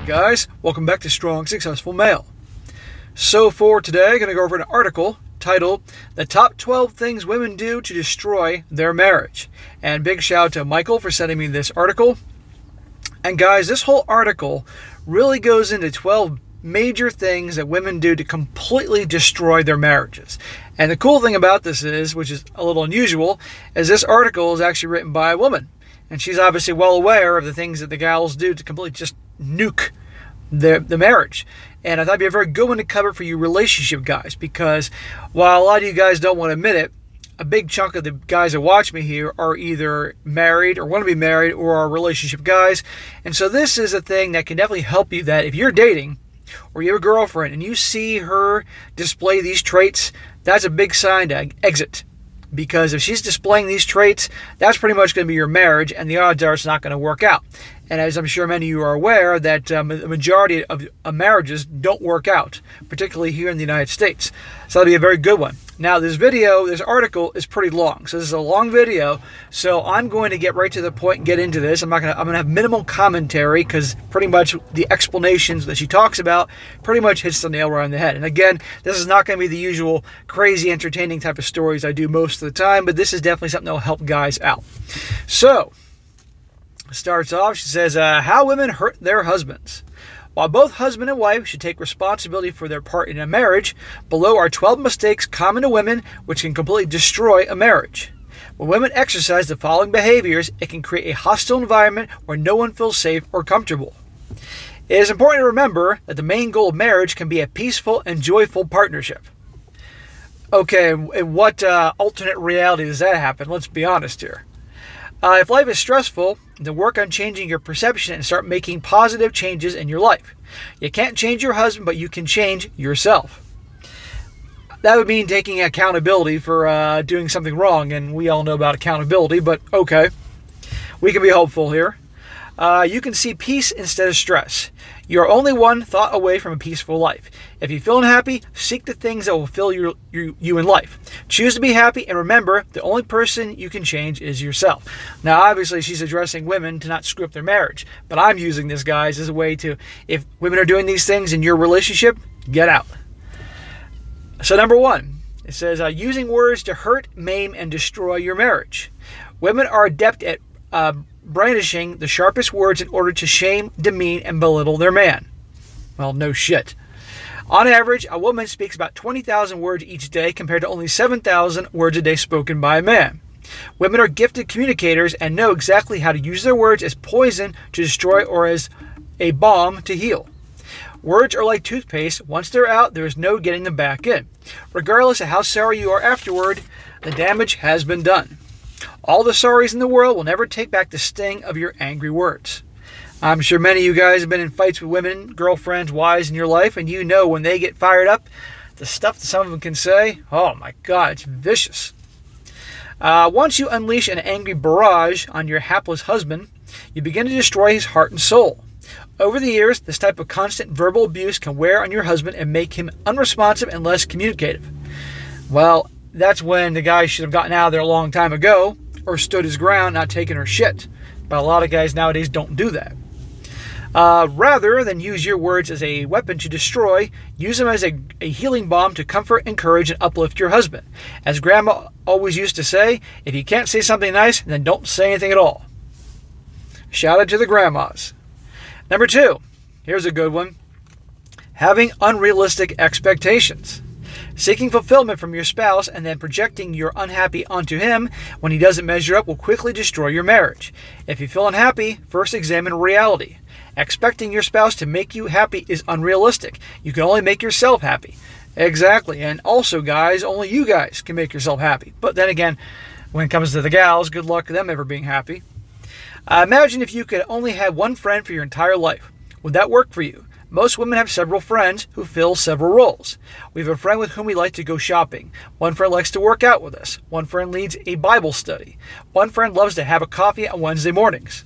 guys, welcome back to Strong Successful Male. So for today, I'm going to go over an article titled The Top 12 Things Women Do to Destroy Their Marriage. And big shout out to Michael for sending me this article. And guys, this whole article really goes into 12 major things that women do to completely destroy their marriages. And the cool thing about this is, which is a little unusual, is this article is actually written by a woman. And she's obviously well aware of the things that the gals do to completely just nuke the marriage. And I thought it'd be a very good one to cover for you relationship guys, because while a lot of you guys don't want to admit it, a big chunk of the guys that watch me here are either married or want to be married or are relationship guys. And so this is a thing that can definitely help you, that if you're dating or you have a girlfriend and you see her display these traits, that's a big sign to exit. Because if she's displaying these traits, that's pretty much going to be your marriage, and the odds are it's not going to work out. And as I'm sure many of you are aware, that the majority of marriages don't work out, particularly here in the United States. So that'll be a very good one. Now, this article is pretty long. So this is a long video. So I'm going to get right to the point and get into this. I'm going to have minimal commentary, because pretty much the explanations that she talks about pretty much hits the nail right on the head. And again, this is not going to be the usual crazy entertaining type of stories I do most of the time, but this is definitely something that will help guys out. So starts off, she says, how women hurt their husbands. While both husband and wife should take responsibility for their part in a marriage, below are 12 mistakes common to women which can completely destroy a marriage. When women exercise the following behaviors, it can create a hostile environment where no one feels safe or comfortable. It is important to remember that the main goal of marriage can be a peaceful and joyful partnership. Okay, in what alternate reality does that happen? Let's be honest here. If life is stressful, then work on changing your perception and start making positive changes in your life. You can't change your husband, but you can change yourself. That would mean taking accountability for doing something wrong, and we all know about accountability, but okay. We can be hopeful here. You can see peace instead of stress. You are only one thought away from a peaceful life. If you feel unhappy, seek the things that will fill you in life. Choose to be happy, and remember, the only person you can change is yourself. Now, obviously, she's addressing women to not screw up their marriage, but I'm using this, guys, as a way to, if women are doing these things in your relationship, get out. So number one, it says, using words to hurt, maim, and destroy your marriage. Women are adept at brandishing the sharpest words in order to shame, demean, and belittle their man. Well, no shit. On average, a woman speaks about 20,000 words each day compared to only 7,000 words a day spoken by a man. Women are gifted communicators and know exactly how to use their words as poison to destroy or as a balm to heal. Words are like toothpaste. Once they're out, there is no getting them back in. Regardless of how sorry you are afterward, the damage has been done. All the sorries in the world will never take back the sting of your angry words. I'm sure many of you guys have been in fights with women, girlfriends, wives in your life, and you know when they get fired up, the stuff that some of them can say, oh my God, it's vicious. Once you unleash an angry barrage on your hapless husband, you begin to destroy his heart and soul. Over the years, this type of constant verbal abuse can wear on your husband and make him unresponsive and less communicative. Well, that's when the guy should have gotten out of there a long time ago, or stood his ground, not taking her shit. But a lot of guys nowadays don't do that. Rather than use your words as a weapon to destroy, use them as a healing balm to comfort, encourage, and uplift your husband. As Grandma always used to say, if you can't say something nice, then don't say anything at all. Shout out to the grandmas. Number two, here's a good one. Having unrealistic expectations. Seeking fulfillment from your spouse and then projecting your unhappy onto him when he doesn't measure up will quickly destroy your marriage. If you feel unhappy, first examine reality. Expecting your spouse to make you happy is unrealistic. You can only make yourself happy. Exactly. And also, guys, only you guys can make yourself happy. But then again, when it comes to the gals, good luck to them ever being happy. Imagine if you could only have one friend for your entire life. Would that work for you? Most women have several friends who fill several roles. We have a friend with whom we like to go shopping. One friend likes to work out with us. One friend leads a Bible study. One friend loves to have a coffee on Wednesday mornings.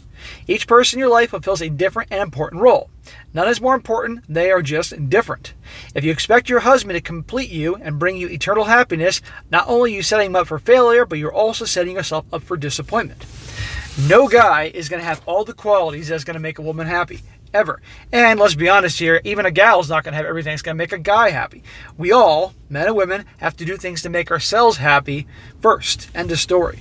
Each person in your life fulfills a different and important role. None is more important, they are just different. If you expect your husband to complete you and bring you eternal happiness, not only are you setting him up for failure, but you're also setting yourself up for disappointment. No guy is going to have all the qualities that's going to make a woman happy. ever. And let's be honest here, even a gal's not going to have everything that's going to make a guy happy. We all, men and women, have to do things to make ourselves happy first. End of story.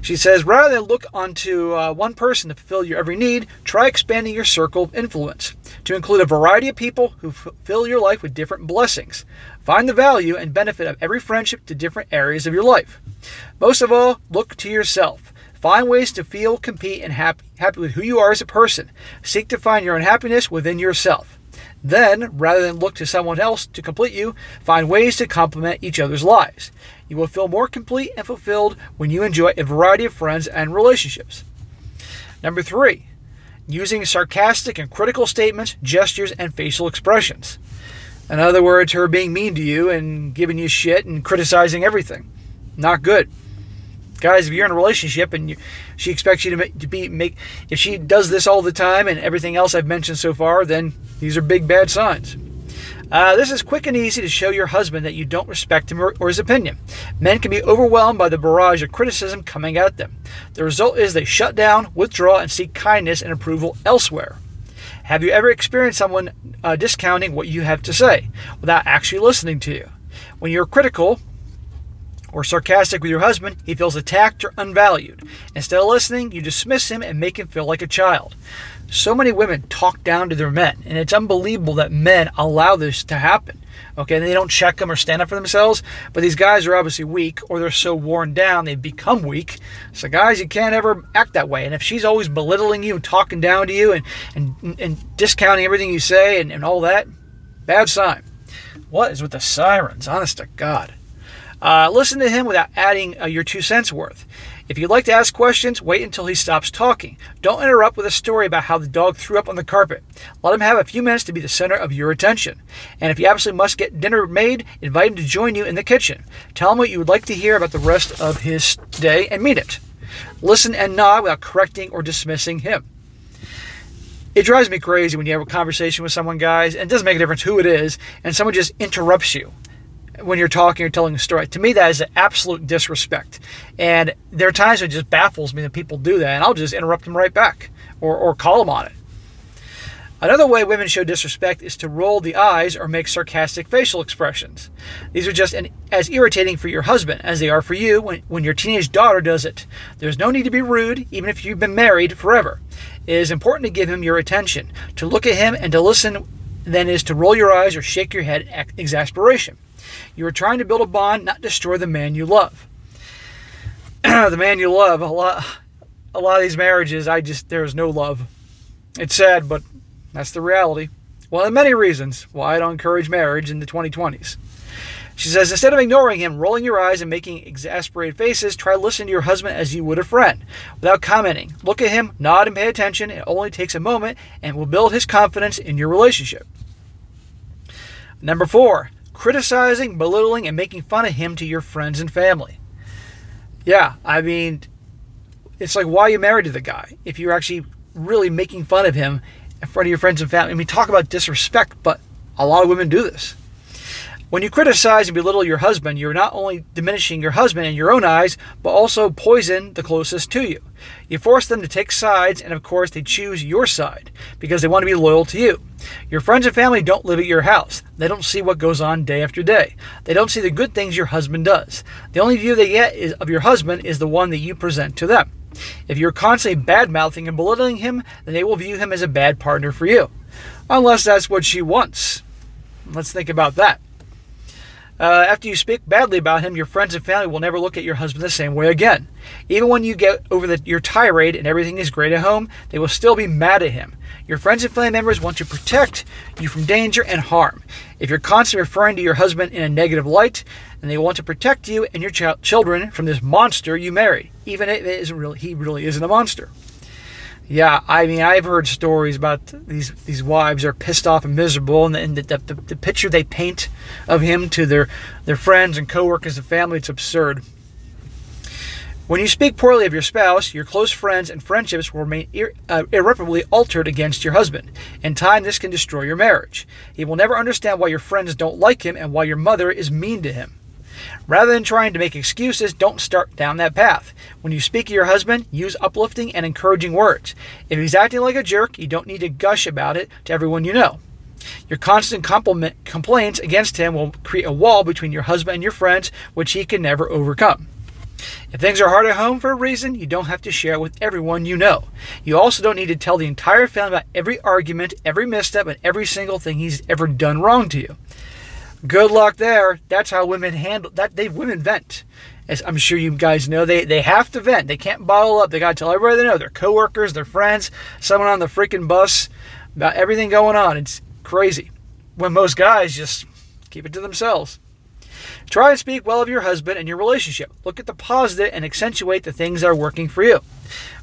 She says, rather than look onto one person to fulfill your every need, try expanding your circle of influence to include a variety of people who fill your life with different blessings. Find the value and benefit of every friendship to different areas of your life. Most of all, look to yourself. Find ways to feel, compete, and happy with who you are as a person. Seek to find your own happiness within yourself. Then, rather than look to someone else to complete you, find ways to complement each other's lives. You will feel more complete and fulfilled when you enjoy a variety of friends and relationships. Number 3, using sarcastic and critical statements, gestures, and facial expressions. In other words, her being mean to you and giving you shit and criticizing everything. Not good. Guys, if you're in a relationship and she expects you if she does this all the time and everything else I've mentioned so far, then these are big bad signs. This is quick and easy to show your husband that you don't respect him or his opinion. Men can be overwhelmed by the barrage of criticism coming at them. The result is they shut down, withdraw, and seek kindness and approval elsewhere. Have you ever experienced someone discounting what you have to say without actually listening to you? When you're critical or sarcastic with your husband, he feels attacked or unvalued. Instead of listening, you dismiss him and make him feel like a child. So many women talk down to their men, and it's unbelievable that men allow this to happen. Okay, they don't check them or stand up for themselves, but these guys are obviously weak, or they're so worn down they've become weak. So guys, you can't ever act that way. And if she's always belittling you and talking down to you and discounting everything you say and all that, bad sign. What is with the sirens? Honest to God. Listen to him without adding your 2 cents worth. If you'd like to ask questions, wait until he stops talking. Don't interrupt with a story about how the dog threw up on the carpet. Let him have a few minutes to be the center of your attention. And if you absolutely must get dinner made, invite him to join you in the kitchen. Tell him what you would like to hear about the rest of his day and mean it. Listen and nod without correcting or dismissing him. It drives me crazy when you have a conversation with someone, guys, and it doesn't make a difference who it is, and someone just interrupts you when you're talking or telling a story. To me, that is an absolute disrespect. And there are times when it just baffles me that people do that, and I'll just interrupt them right back or call them on it. Another way women show disrespect is to roll the eyes or make sarcastic facial expressions. These are just as irritating for your husband as they are for you when your teenage daughter does it. There's no need to be rude, even if you've been married forever. It is important to give him your attention, to look at him and to listen, than is to roll your eyes or shake your head in exasperation. You are trying to build a bond, not destroy the man you love. The man you love, a lot of these marriages, there's no love. It's sad, but that's the reality. One of the many reasons why I don't encourage marriage in the 2020s. She says, instead of ignoring him, rolling your eyes, and making exasperated faces, try listening to your husband as you would a friend, without commenting. Look at him, nod, and pay attention. It only takes a moment and will build his confidence in your relationship. Number 4, criticizing, belittling, and making fun of him to your friends and family. Yeah, I mean, it's like, why are you married to the guy if you're actually really making fun of him in front of your friends and family? I mean, talk about disrespect, but a lot of women do this. When you criticize and belittle your husband, you're not only diminishing your husband in your own eyes, but also poison the closest to you. You force them to take sides, and of course they choose your side because they want to be loyal to you. Your friends and family don't live at your house. They don't see what goes on day after day. They don't see the good things your husband does. The only view they get of your husband is the one that you present to them. If you're constantly bad-mouthing and belittling him, then they will view him as a bad partner for you. Unless that's what she wants. Let's think about that. After you speak badly about him, your friends and family will never look at your husband the same way again. Even when you get over your tirade and everything is great at home, they will still be mad at him. Your friends and family members want to protect you from danger and harm. If you're constantly referring to your husband in a negative light, then they want to protect you and your children from this monster you married, even if he really isn't a monster. Yeah, I mean, I've heard stories about these wives are pissed off and miserable, and the picture they paint of him to their friends and coworkers and family, it's absurd. When you speak poorly of your spouse, your close friends and friendships will remain irreparably altered against your husband. In time, this can destroy your marriage. He will never understand why your friends don't like him and why your mother is mean to him. Rather than trying to make excuses, don't start down that path. When you speak to your husband, use uplifting and encouraging words. If he's acting like a jerk, you don't need to gush about it to everyone you know. Your constant complaints against him will create a wall between your husband and your friends, which he can never overcome. If things are hard at home for a reason, you don't have to share it with everyone you know. You also don't need to tell the entire family about every argument, every misstep, and every single thing he's ever done wrong to you. Good luck there. That's how women handle that. Women vent. As I'm sure you guys know, they have to vent. They can't bottle up. They got to tell everybody they know, their coworkers, their friends, someone on the freaking bus, about everything going on. It's crazy. When most guys just keep it to themselves. Try and speak well of your husband and your relationship. Look at the positive and accentuate the things that are working for you.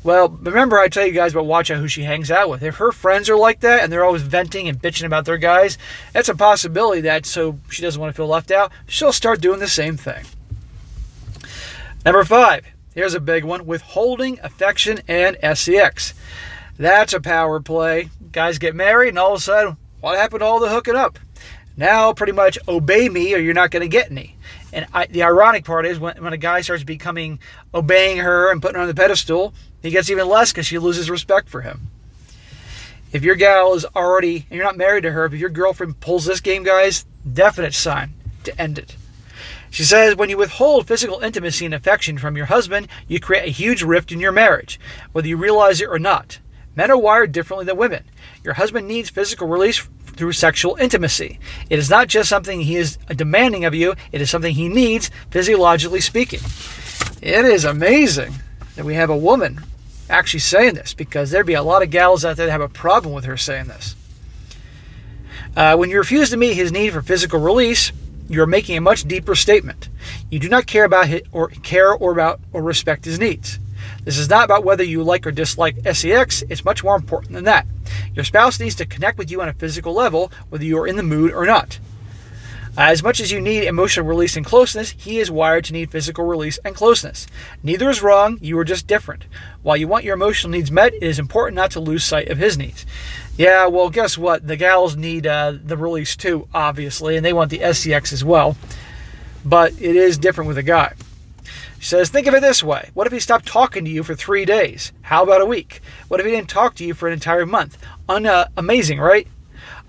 Well, remember I tell you guys about watch out who she hangs out with. If her friends are like that and they're always venting and bitching about their guys, that's a possibility that so she doesn't want to feel left out, she'll start doing the same thing. Number 5. Here's a big one. Withholding affection and sex. That's a power play. Guys get married and all of a sudden, what happened to all the hooking up? Now, pretty much obey me or you're not going to get any. And the ironic part is when a guy starts obeying her and putting her on the pedestal, he gets even less because she loses respect for him. If your gal is already, and you're not married to her, but if your girlfriend pulls this game, guys, definite sign to end it. She says, when you withhold physical intimacy and affection from your husband, you create a huge rift in your marriage, whether you realize it or not. Men are wired differently than women. Your husband needs physical release through sexual intimacy. It is not just something he is demanding of you, it is something he needs, physiologically speaking. It is amazing that we have a woman actually saying this, because there'd be a lot of gals out there that have a problem with her saying this. When you refuse to meet his need for physical release, you are making a much deeper statement. You do not care about or respect his needs. This is not about whether you like or dislike sex. It's much more important than that. Your spouse needs to connect with you on a physical level, whether you are in the mood or not. As much as you need emotional release and closeness, he is wired to need physical release and closeness. Neither is wrong, you are just different. While you want your emotional needs met, it is important not to lose sight of his needs. Yeah, well, guess what? The gals need the release too, obviously, and they want the sex as well. But it is different with a guy. She says, think of it this way. What if he stopped talking to you for 3 days? How about a week? What if he didn't talk to you for an entire month? Amazing, right?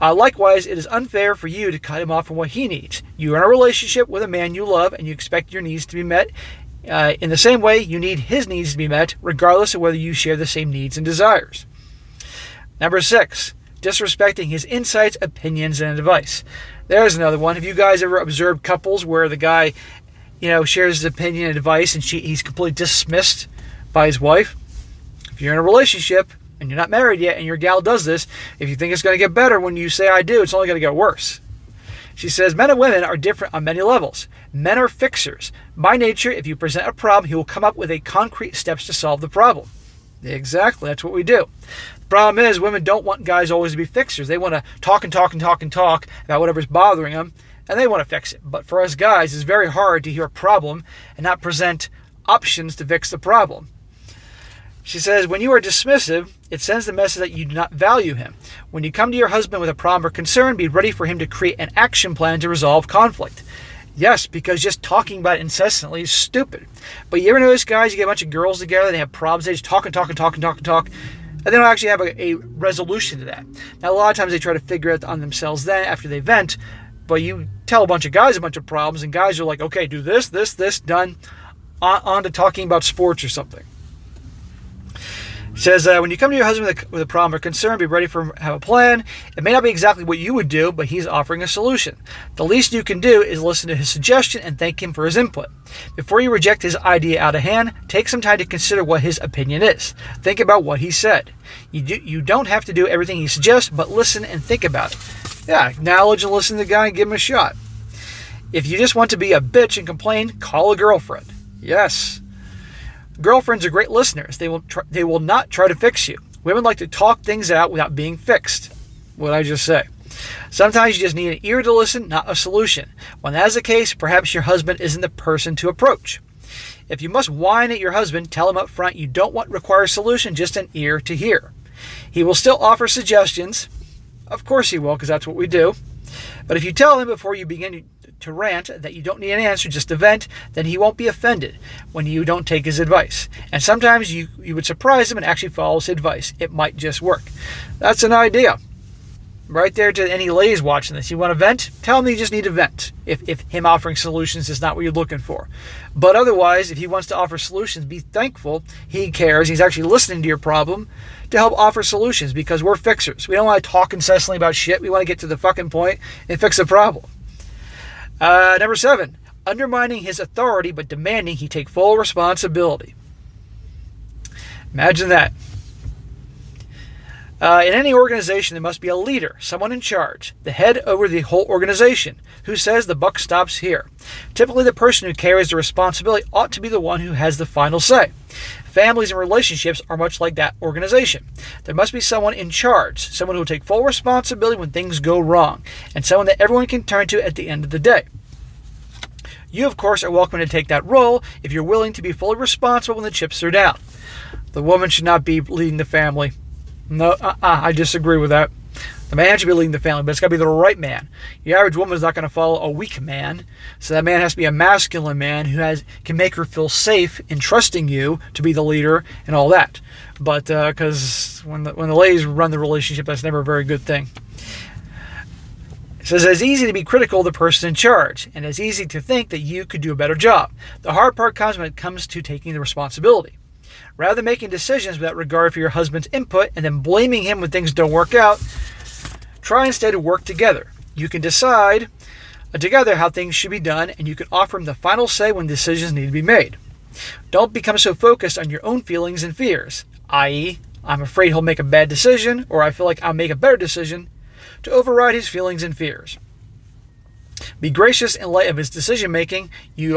Likewise, it is unfair for you to cut him off from what he needs. You are in a relationship with a man you love and you expect your needs to be met. In the same way, you need his needs to be met, regardless of whether you share the same needs and desires. Number 6, disrespecting his insights, opinions, and advice. There's another one. Have you guys ever observed couples where the guy shares his opinion and advice and he's completely dismissed by his wife? If you're in a relationship and you're not married yet and your gal does this, if you think it's going to get better when you say I do, it's only going to get worse. She says, men and women are different on many levels. Men are fixers. By nature, if you present a problem, he will come up with concrete steps to solve the problem. Exactly, that's what we do. The problem is women don't want guys always to be fixers. They want to talk and talk and talk and talk about whatever's bothering them, and they want to fix it. But for us guys, it's very hard to hear a problem and not present options to fix the problem. She says, when you are dismissive, it sends the message that you do not value him. When you come to your husband with a problem or concern, be ready for him to create an action plan to resolve conflict. Yes, because just talking about it incessantly is stupid. But you ever notice, guys, you get a bunch of girls together, they have problems, they just talk and talk and talk and talk and talk, and they don't actually have a resolution to that. Now, a lot of times they try to figure it out on themselves then after they vent, but you tell a bunch of guys a bunch of problems, and guys are like, okay, do this, this, this, done, on to talking about sports or something. It says, when you come to your husband with a problem or concern, be ready for him to have a plan. It may not be exactly what you would do, but he's offering a solution. The least you can do is listen to his suggestion and thank him for his input. Before you reject his idea out of hand, take some time to consider what his opinion is. Think about what he said. You don't have to do everything he suggests, but listen and think about it. Yeah, acknowledge and listen to the guy and give him a shot. If you just want to be a bitch and complain, call a girlfriend. Yes. Girlfriends are great listeners. They will not try to fix you. Women like to talk things out without being fixed. What did I just say? Sometimes you just need an ear to listen, not a solution. When that is the case, perhaps your husband isn't the person to approach. If you must whine at your husband, tell him up front you don't require a solution, just an ear to hear. He will still offer suggestions. Of course he will, because that's what we do. But if you tell him before you begin to rant that you don't need an answer, just to vent, then he won't be offended when you don't take his advice. And sometimes you would surprise him and actually follow his advice. It might just work. That's an idea. Right there to any ladies watching this. You want to vent? Tell him you just need to vent. If him offering solutions is not what you're looking for. But otherwise, if he wants to offer solutions, be thankful he cares. He's actually listening to your problem to help offer solutions, because we're fixers. We don't want to talk incessantly about shit. We want to get to the fucking point and fix the problem. Number 7, undermining his authority but demanding he take full responsibility. Imagine that. In any organization, there must be a leader, someone in charge, the head over the whole organization, who says the buck stops here. Typically, the person who carries the responsibility ought to be the one who has the final say. Families and relationships are much like that organization. There must be someone in charge, someone who will take full responsibility when things go wrong, and someone that everyone can turn to at the end of the day. You, of course, are welcome to take that role if you're willing to be fully responsible when the chips are down. The woman should not be leading the family. No, I disagree with that. The man should be leading the family, but it's got to be the right man. The average woman is not going to follow a weak man, so that man has to be a masculine man who can make her feel safe in trusting you to be the leader and all that. But because when the ladies run the relationship, that's never a very good thing. It says it's easy to be critical of the person in charge, and it's easy to think that you could do a better job. The hard part comes when it comes to taking the responsibility. Rather than making decisions without regard for your husband's input and then blaming him when things don't work out, try instead to work together. You can decide together how things should be done, and you can offer him the final say when decisions need to be made. Don't become so focused on your own feelings and fears, i.e., I'm afraid he'll make a bad decision, or I feel like I'll make a better decision, to override his feelings and fears. Be gracious in light of his decision-making. You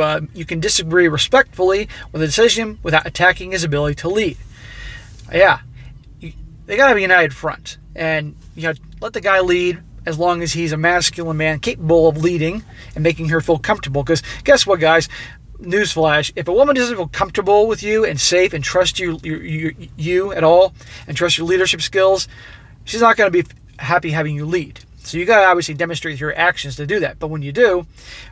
can disagree respectfully with the decision without attacking his ability to lead. Yeah, they got to have a united front. And let the guy lead as long as he's a masculine man capable of leading and making her feel comfortable. Because guess what, guys? Newsflash, if a woman doesn't feel comfortable with you and safe and trust you at all and trust your leadership skills, she's not going to be happy having you lead. So you got to obviously demonstrate your actions to do that. But when you do,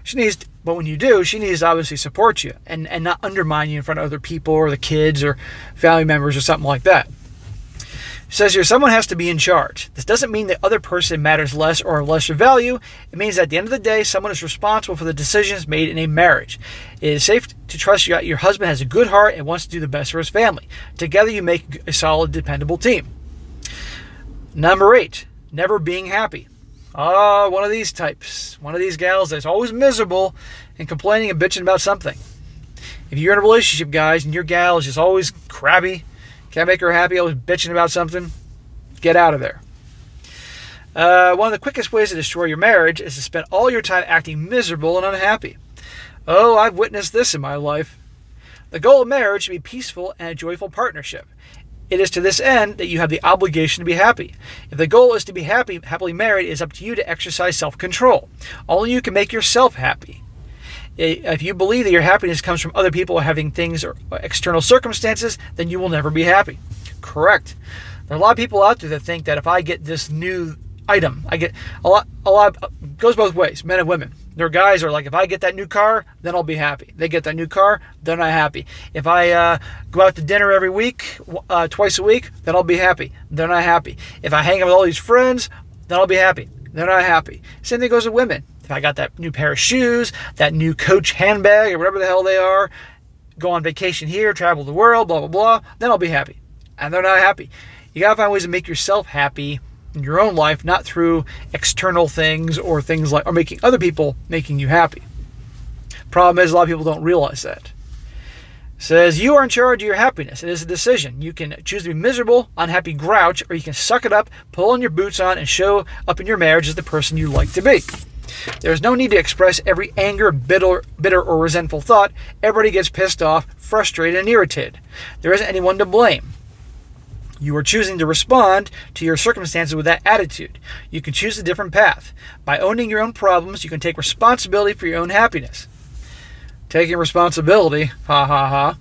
she needs to obviously support you and not undermine you in front of other people or the kids or family members or something like that. It says here, someone has to be in charge. This doesn't mean the other person matters less or of lesser value. It means that at the end of the day, someone is responsible for the decisions made in a marriage. It is safe to trust your husband has a good heart and wants to do the best for his family. Together, you make a solid, dependable team. Number 8, never being happy. One of these types. One of these gals that's always miserable and complaining and bitching about something. If you're in a relationship, guys, and your gal is just always crabby, can't make her happy, always bitching about something, get out of there. One of the quickest ways to destroy your marriage is to spend all your time acting miserable and unhappy. Oh, I've witnessed this in my life. The goal of marriage should be peaceful and a joyful partnership. It is to this end that you have the obligation to be happy. If the goal is to be happily married, it is up to you to exercise self-control. Only you can make yourself happy. If you believe that your happiness comes from other people having things or external circumstances, then you will never be happy. Correct. There are a lot of people out there that think that if I get this new item, I get a lot goes both ways, men and women. There are guys who are like, if I get that new car, then I'll be happy. They get that new car, they're not happy. If I go out to dinner every week, twice a week, then I'll be happy. They're not happy. If I hang out with all these friends, then I'll be happy. They're not happy. Same thing goes with women. If I got that new pair of shoes, that new Coach handbag, or whatever the hell they are, go on vacation here, travel the world, blah, blah, blah, then I'll be happy. And they're not happy. You got to find ways to make yourself happy in your own life, not through external things or things like, or making other people making you happy. Problem is, a lot of people don't realize that. It says, you are in charge of your happiness. It is a decision. You can choose to be miserable, unhappy grouch, or you can suck it up, pull on your boots on, and show up in your marriage as the person you like to be. There is no need to express every anger, bitter, or resentful thought. Everybody gets pissed off, frustrated, and irritated. There isn't anyone to blame. You are choosing to respond to your circumstances with that attitude. You can choose a different path. By owning your own problems, you can take responsibility for your own happiness. Taking responsibility, ha ha ha.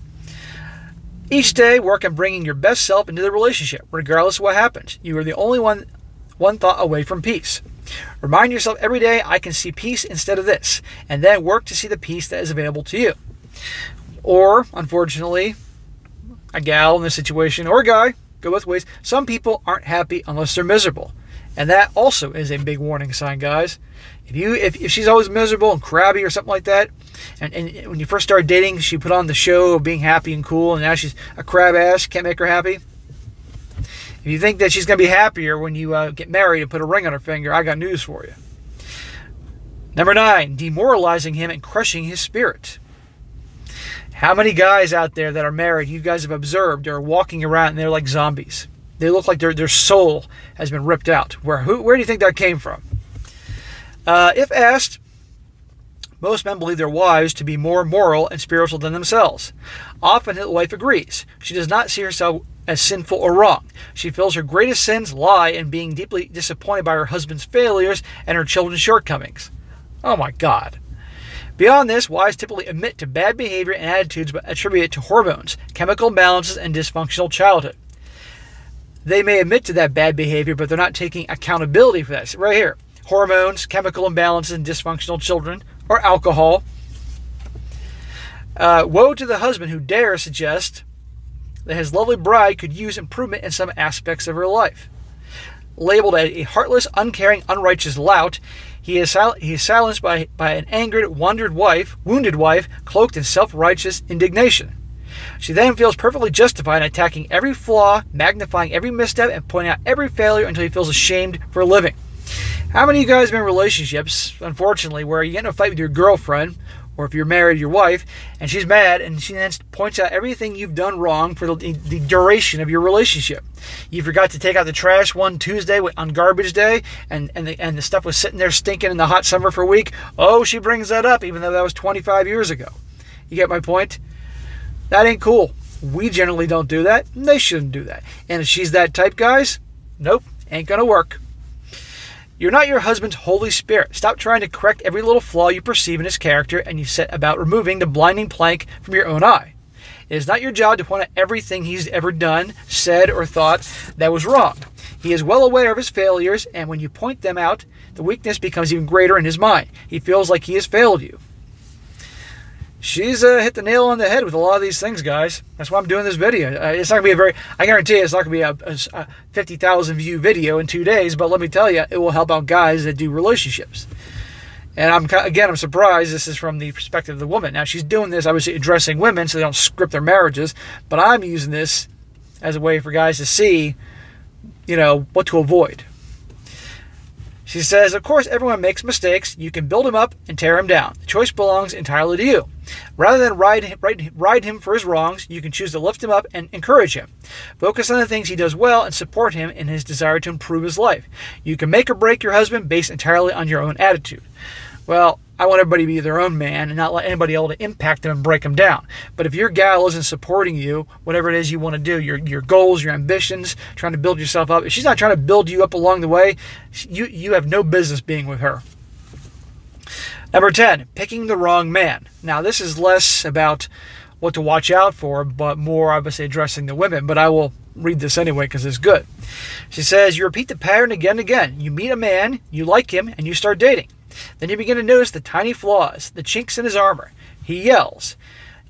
Each day, work on bringing your best self into the relationship, regardless of what happens. You are the only one thought away from peace. Remind yourself every day, I can see peace instead of this, and then work to see the peace that is available to you. Or, unfortunately, a gal in this situation, or a guy, go both ways, some people aren't happy unless they're miserable. And that also is a big warning sign, guys. If she's always miserable and crabby or something like that, and when you first started dating, she put on the show of being happy and cool, and now she's a crab ass, can't make her happy. If you think that she's going to be happier when you get married and put a ring on her finger, I got news for you. Number 9, demoralizing him and crushing his spirit. How many guys out there that are married, you guys have observed, are walking around and they're like zombies? They look like their soul has been ripped out. Where do you think that came from? If asked, most men believe their wives to be more moral and spiritual than themselves. Often the wife agrees. She does not see herself as sinful or wrong. She feels her greatest sins lie in being deeply disappointed by her husband's failures and her children's shortcomings. Oh my God. Beyond this, wives typically admit to bad behavior and attitudes but attribute it to hormones, chemical imbalances, and dysfunctional childhood. They may admit to that bad behavior, but they're not taking accountability for that. So right here, hormones, chemical imbalances, and dysfunctional children, or alcohol. Woe to the husband who dares suggest that his lovely bride could use improvement in some aspects of her life. Labeled a heartless, uncaring, unrighteous lout, he is silenced by an angered, wounded wife, cloaked in self-righteous indignation. She then feels perfectly justified in attacking every flaw, magnifying every misstep, and pointing out every failure until he feels ashamed for living. How many of you guys have been in relationships, unfortunately, where you get in a fight with your girlfriend, or if you're married, your wife, and she's mad, and she then points out everything you've done wrong for the duration of your relationship. You forgot to take out the trash one Tuesday on garbage day, and the stuff was sitting there stinking in the hot summer for a week. Oh, she brings that up, even though that was 25 years ago. You get my point? That ain't cool. We generally don't do that, and they shouldn't do that. And if she's that type, guys, nope, ain't gonna work. You're not your husband's Holy Spirit. Stop trying to correct every little flaw you perceive in his character, and you set about removing the blinding plank from your own eye. It is not your job to point out everything he's ever done, said, or thought that was wrong. He is well aware of his failures, and when you point them out, the weakness becomes even greater in his mind. He feels like he has failed you. She's hit the nail on the head with a lot of these things, guys. That's why I'm doing this video. It's not going to be I guarantee you it's not going to be a 50,000 view video in 2 days, but let me tell you, it will help out guys that do relationships. And I'm surprised this is from the perspective of the woman. Now, she's doing this, obviously, addressing women so they don't script their marriages, but I'm using this as a way for guys to see, what to avoid. She says, of course, everyone makes mistakes. You can build him up and tear him down. The choice belongs entirely to you. Rather than ride him for his wrongs, you can choose to lift him up and encourage him. Focus on the things he does well and support him in his desire to improve his life. You can make or break your husband based entirely on your own attitude. Well, I want everybody to be their own man and not let anybody able to impact them and break them down. But if your gal isn't supporting you, whatever it is you want to do, your goals, your ambitions, trying to build yourself up, if she's not trying to build you up along the way, you have no business being with her. Number 10, picking the wrong man. Now, this is less about what to watch out for, but more obviously addressing the women. But I will read this anyway because it's good. She says, you repeat the pattern again and again. You meet a man, you like him, and you start dating. Then you begin to notice the tiny flaws, the chinks in his armor. He yells,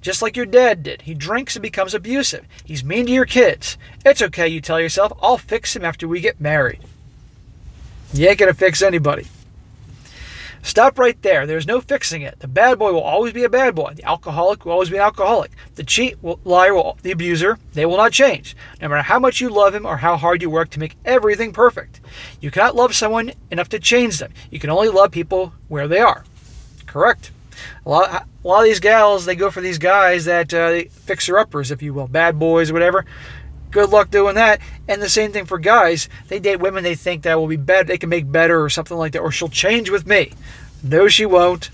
just like your dad did. He drinks and becomes abusive. He's mean to your kids. It's okay, you tell yourself. I'll fix him after we get married. You ain't going to fix anybody. Stop right there. There's no fixing it. The bad boy will always be a bad boy. The alcoholic will always be an alcoholic. The cheat, liar, the abuser, they will not change. No matter how much you love him or how hard you work to make everything perfect. You cannot love someone enough to change them. You can only love people where they are. Correct. A lot of these gals, they go for these guys that fixer-uppers, if you will, bad boys or whatever. Good luck doing that. And the same thing for guys. They date women they think that will be better, they can make better or something like that, or she'll change with me. No, she won't.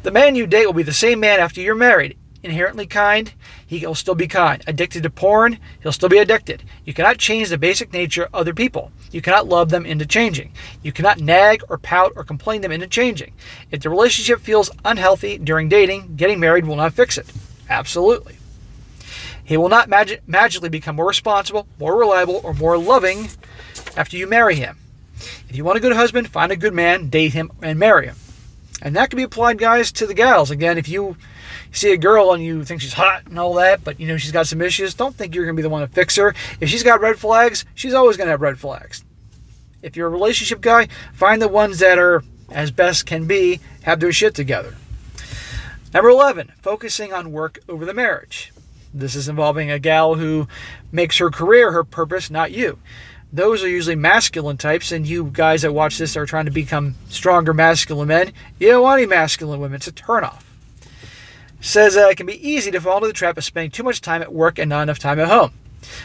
The man you date will be the same man after you're married. Inherently kind, he'll still be kind. Addicted to porn, he'll still be addicted. You cannot change the basic nature of other people. You cannot love them into changing. You cannot nag or pout or complain them into changing. If the relationship feels unhealthy during dating, getting married will not fix it. Absolutely. He will not magically become more responsible, more reliable, or more loving after you marry him. If you want a good husband, find a good man, date him, and marry him. And that can be applied, guys, to the gals. Again, if you see a girl and you think she's hot and all that, but she's got some issues, don't think you're going to be the one to fix her. If she's got red flags, she's always going to have red flags. If you're a relationship guy, find the ones that are, as best can be, have their shit together. Number 11, focusing on work over the marriage. This is involving a gal who makes her career her purpose, not you. Those are usually masculine types, and you guys that watch this are trying to become stronger masculine men. You don't want any masculine women. It's a turnoff. Says it can be easy to fall into the trap of spending too much time at work and not enough time at home.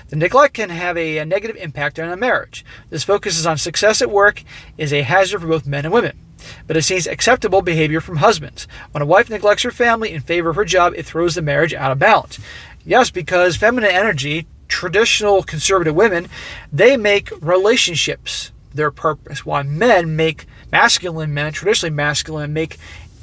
The neglect can have a negative impact on a marriage. This focuses on success at work is a hazard for both men and women. But it seems acceptable behavior from husbands. When a wife neglects her family in favor of her job, it throws the marriage out of balance. Yes, because feminine energy, traditional conservative women, they make relationships their purpose, while masculine men, traditionally masculine, make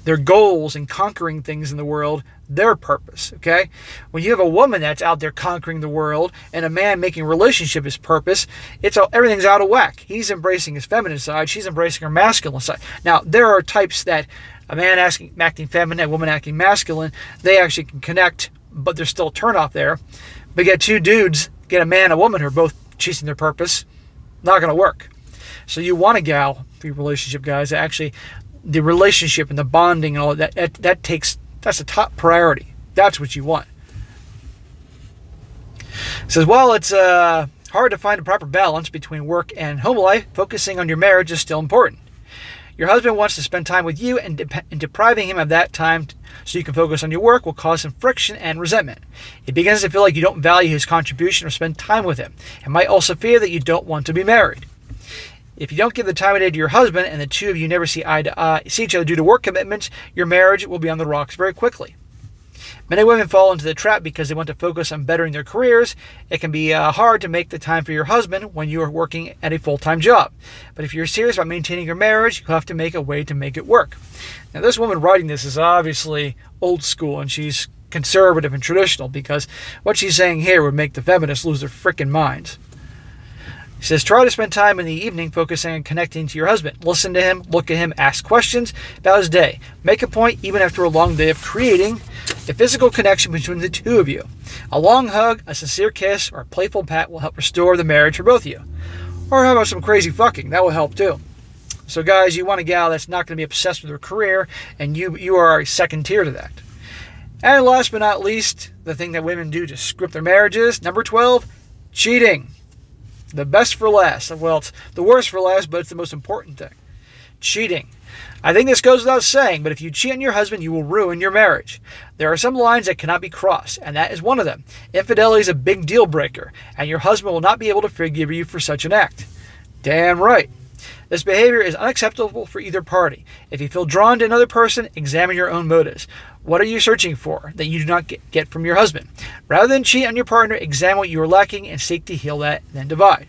their goals and conquering things in the world their purpose, okay? When you have a woman that's out there conquering the world and a man making relationship his purpose, everything's out of whack. He's embracing his feminine side, she's embracing her masculine side. Now, there are types that a man acting feminine, a woman acting masculine, they actually can connect, but there's still a turnoff there. But get two dudes, get a man and a woman who are both chasing their purpose, not going to work. So you want a gal for your relationship, guys, that actually the relationship and the bonding and all that, that's the top priority. That's what you want. It says, while it's hard to find a proper balance between work and home life, focusing on your marriage is still important. Your husband wants to spend time with you, and depriving him of that time so you can focus on your work will cause some friction and resentment. He begins to feel like you don't value his contribution or spend time with him, and might also fear that you don't want to be married. If you don't give the time of day to your husband and the two of you never see each other due to work commitments, your marriage will be on the rocks very quickly. Many women fall into the trap because they want to focus on bettering their careers. It can be hard to make the time for your husband when you are working at a full-time job. But if you're serious about maintaining your marriage, you'll have to make a way to make it work. Now, this woman writing this is obviously old school, and she's conservative and traditional, because what she's saying here would make the feminists lose their frickin' minds. He says, try to spend time in the evening focusing on connecting to your husband. Listen to him, look at him, ask questions about his day. Make a point, even after a long day, of creating a physical connection between the two of you. A long hug, a sincere kiss, or a playful pat will help restore the marriage for both of you. Or how about some crazy fucking? That will help too. So guys, you want a gal that's not going to be obsessed with her career, and you are a second tier to that. And last but not least, the thing that women do to script their marriages, number 12, cheating. The best for last. Well, it's the worst for last, but it's the most important thing. Cheating. I think this goes without saying, but if you cheat on your husband, you will ruin your marriage. There are some lines that cannot be crossed, and that is one of them. Infidelity is a big deal breaker, and your husband will not be able to forgive you for such an act. Damn right. This behavior is unacceptable for either party. If you feel drawn to another person, examine your own motives. What are you searching for that you do not get from your husband? Rather than cheat on your partner, examine what you are lacking and seek to heal that, then divide.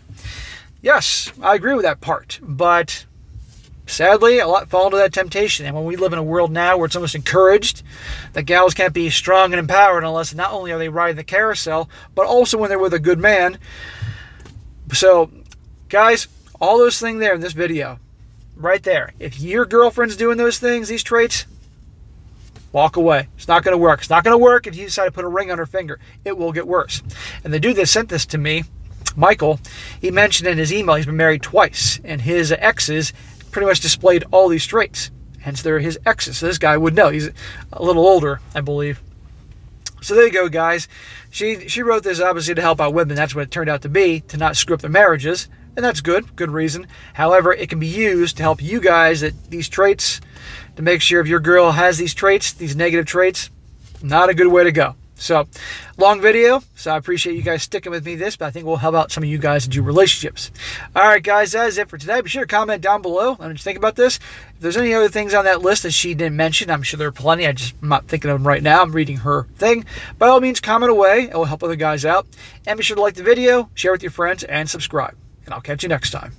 Yes, I agree with that part, but sadly, a lot fall into that temptation. And when we live in a world now where it's almost encouraged that gals can't be strong and empowered unless not only are they riding the carousel, but also when they're with a good man. So, guys, all those things there in this video, right there. If your girlfriend's doing those things, these traits, walk away. It's not going to work. It's not going to work if you decide to put a ring on her finger. It will get worse. And the dude that sent this to me, Michael, he mentioned in his email he's been married twice, and his exes pretty much displayed all these traits. Hence, they're his exes. So this guy would know. He's a little older, I believe. So there you go, guys. She wrote this obviously to help out women. That's what it turned out to be, to not screw up their marriages. And that's good. Good reason. However, it can be used to help you guys that these traits, to make sure if your girl has these traits, these negative traits, not a good way to go. So, long video, so I appreciate you guys sticking with me this, but I think we'll help out some of you guys to do relationships. All right, guys, that is it for today. Be sure to comment down below. Let me just think about this. If there's any other things on that list that she didn't mention, I'm sure there are plenty. I'm not thinking of them right now. I'm reading her thing. By all means, comment away. It will help other guys out. And be sure to like the video, share with your friends, and subscribe. And I'll catch you next time.